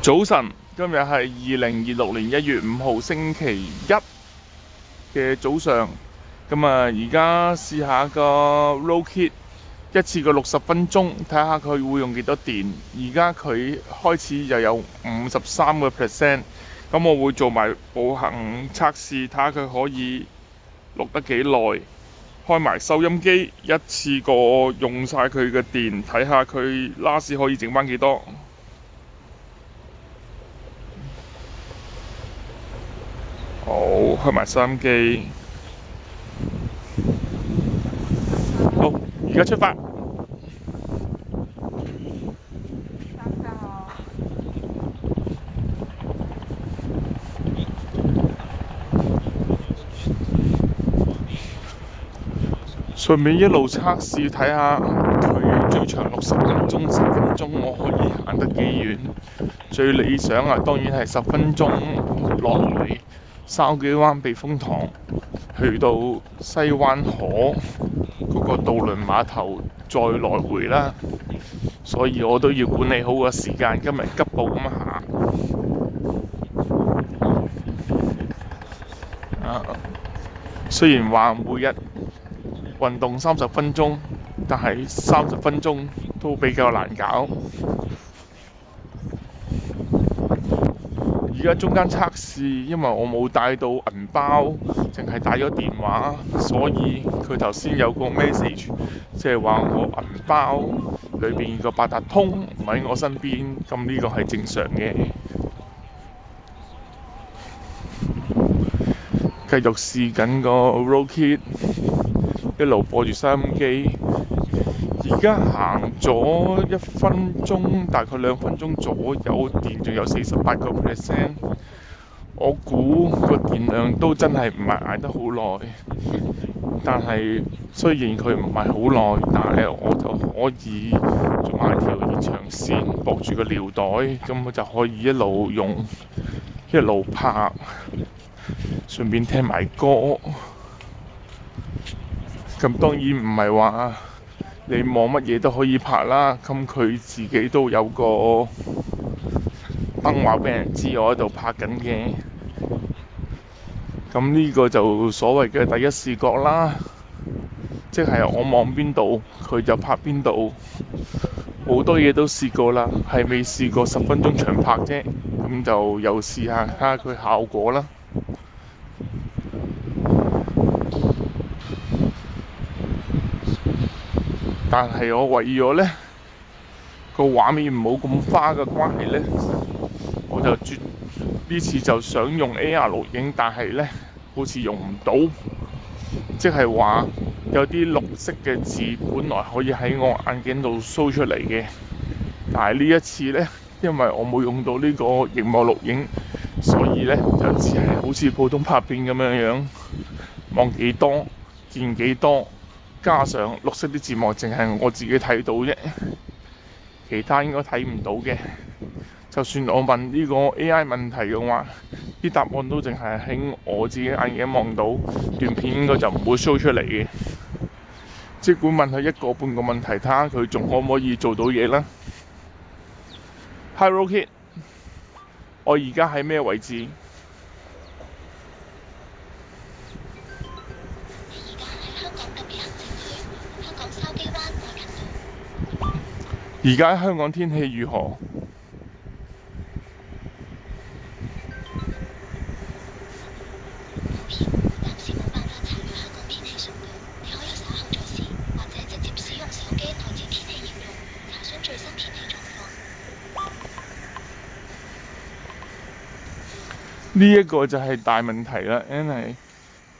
早晨，今日係2026年1月5號星期一嘅早上。而家試下個 Rokit 一次過60分鐘，睇下佢會用幾多電。而家佢開始就有53%，咁我會做埋步行測試，睇下佢可以錄得幾耐。開埋收音機，一次過用晒佢嘅電，睇下佢 last 可以剩返幾多。好，開埋收音機。好，而家出發。順便一路測試睇下佢最長60分鐘、10分鐘，我可以行得幾遠？最理想當然係10分鐘落嚟筲箕灣避風塘，去到西灣河嗰個渡輪碼頭再來回啦。所以我都要管理好個時間，今日急步咁行。雖然話每日運動30分鐘，但係30分鐘都比較難搞。而家中間測試，因為我冇帶到銀包，淨係帶咗電話，所以佢頭先有個 message，即係話我銀包裏邊個八達通唔喺我身邊，咁呢個係正常嘅。繼續試緊個 Rokit，一路播住收音機。而家行咗1分鐘，大概2分鐘左右，電仲有48%。我估個電量都真係唔係捱得好耐。但係雖然佢唔係好耐，但係我就可以做埋條延長線，駁住個尿袋，咁我就可以一路用，一路拍，順便聽埋歌。咁當然唔係話你望乜嘢都可以拍啦，咁佢自己都有個燈話俾人知我喺度拍緊嘅。咁呢個就所謂嘅第一視角啦，即係我望邊度，佢就拍邊度。好多嘢都試過啦，係未試過10分鐘長拍啫。咁就又試下睇下佢效果啦。但係我為咗呢個畫面唔好咁花嘅關係呢，我就呢次就想用 AR 錄影，但係呢好似用唔到，即係話有啲綠色嘅字本來可以喺我眼鏡度 show 出嚟嘅，但係呢一次呢，因為我冇用到呢個熒幕錄影，所以呢就只係好似普通拍片咁樣望幾多見幾多，加上綠色啲字幕淨係我自己睇到啫，其他應該睇唔到嘅。就算我問呢個 AI 問題嘅話，啲答案都淨係喺我自己眼鏡望到，段片應該就唔會 show 出嚟嘅。即管問佢1個半個問題，睇下佢仲可唔可以做到嘢啦。Hi Rokit， 我而家喺咩位置？而家喺香港天氣如何？呢一個就係大問題啦，因為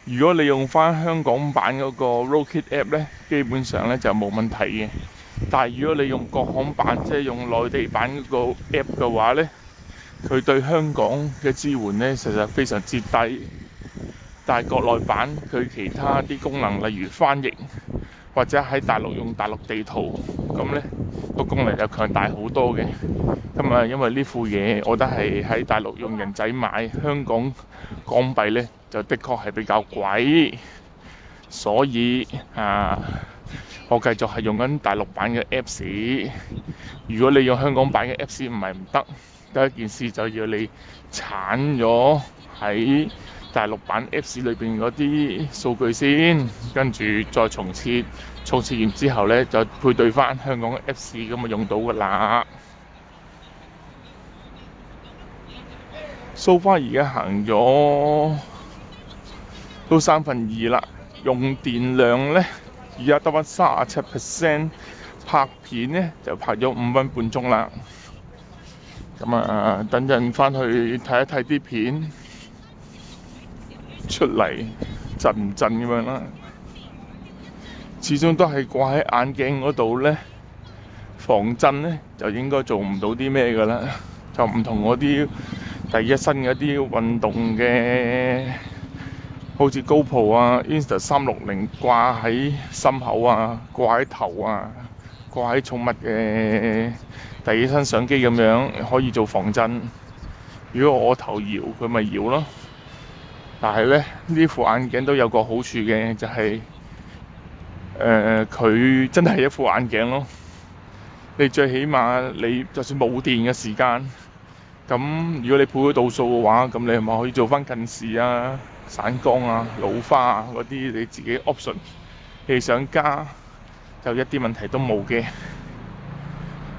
如果你用翻香港版嗰個 Rokit App 呢，基本上呢就冇問題嘅。但係如果你用國行版，即係用內地版嗰個 App 嘅話呢，佢對香港嘅支援呢實在非常之低。但係國內版佢其他啲功能，例如翻譯或者喺大陸用大陸地圖，咁呢個功能就強大好多嘅。因為呢副嘢我覺得係喺大陸用人仔買，香港港幣呢就的確係比較貴，所以我繼續係用緊大陸版嘅 Apps。如果你用香港版嘅 Apps 唔係唔得，第一件事就要你鏟咗喺大陸版 Apps 裏邊嗰啲數據先，跟住再重設，重設完之後咧就配對翻香港嘅 Apps 咁就用到噶啦。So far 而家行咗都2/3啦，用電量咧而家得翻37%，拍片咧就拍咗5分半鐘啦。咁啊，等陣翻去睇一睇啲片出嚟震唔震咁樣啦。始終都係掛喺眼鏡嗰度咧，防震咧就應該做唔到啲咩噶啦，就唔同嗰啲第一身嗰啲運動嘅，好似 GoPro 啊、Insta360掛喺心口啊、掛喺頭啊、掛喺寵物嘅第一身相機咁樣，可以做防震。如果我頭搖，佢咪搖咯。但係咧，呢副眼鏡都有個好處嘅，就係佢真係一副眼鏡咯。你最起碼你就算冇電嘅時間，咁如果你配咗度數嘅話，咁你係咪可以做翻近視啊、散光啊、老花啊嗰啲你自己 option， 你想加就一啲問題都冇嘅。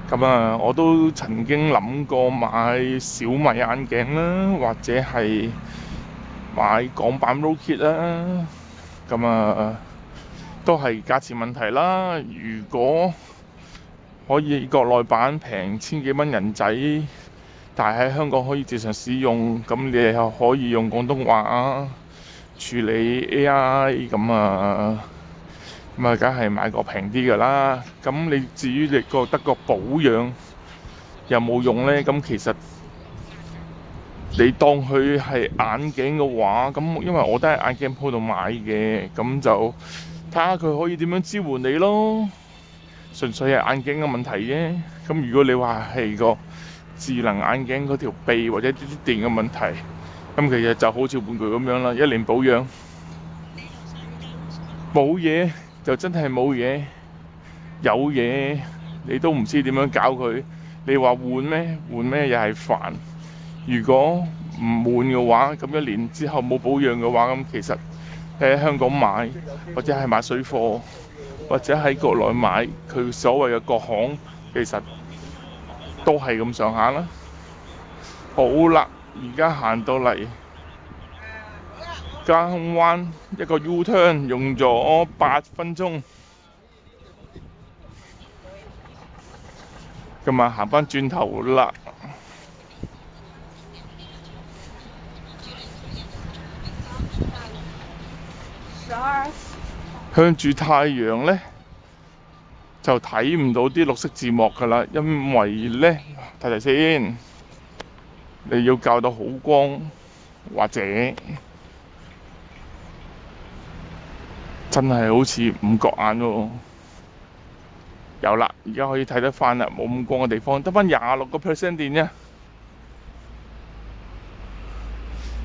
咁啊，我都曾經諗過買小米眼鏡啦，或者係買港版 Rokit 啦。咁啊，都係價錢問題啦。如果可以國內版平千幾蚊人仔，但係喺香港可以正常使用，咁你又可以用廣東話處理 AI，咁啊梗係買個平啲㗎啦。咁你至於你覺得個保養有冇用呢？咁其實你當佢係眼鏡嘅話，咁因為我都喺眼鏡鋪度買嘅，咁就睇下佢可以點樣支援你咯。純粹係眼鏡嘅問題啫。咁如果你話係個智能眼鏡嗰條臂或者啲電嘅問題，咁其實就好似玩具咁樣啦，一年保養冇嘢就真係冇嘢，有嘢你都唔知點樣搞佢。你話換咩？換咩又係煩。如果唔換嘅話，咁一年之後冇保養嘅話，咁其實喺香港買或者係買水貨，或者喺國內買佢所謂嘅國行，其實都係咁上下啦。好啦，而家行到嚟嘉亨灣一個 U-turn 用咗8分鐘，咁啊行返轉頭啦。向住太陽呢，就睇唔到啲綠色字幕㗎啦，因為呢，睇睇先，你要校到好光，或者真係好似唔覺眼喎。有啦，而家可以睇得翻啦，冇咁光嘅地方，得翻26% 電啫。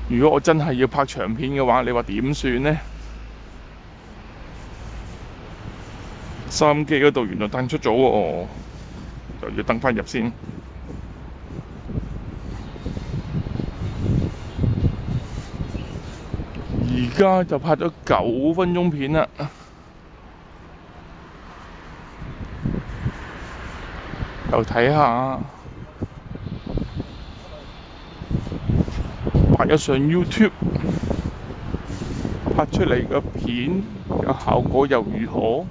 如果我真係要拍長片嘅話，你話點算呢？收音機嗰度原來彈出咗喎，就要等翻入先。而家就拍咗9分鐘片啦，又睇下拍咗上 YouTube， 拍出嚟嘅片嘅效果又如何？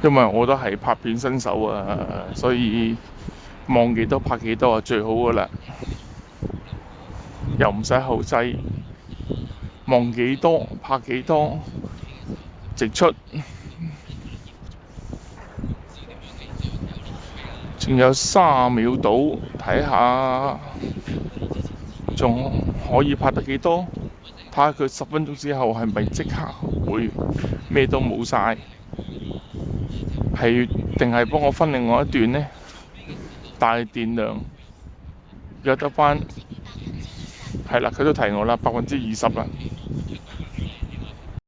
因為我都係拍片新手啊，所以望幾多拍幾多啊，最好噶啦，又唔使後製，望幾多拍幾多，直出。仲有30秒到，睇下仲可以拍得幾多，睇下佢10分鐘之後係咪即刻會咩都冇晒，係定係幫我分另外一段呢？大電量有得翻，係啦，佢都提我啦，20%啦。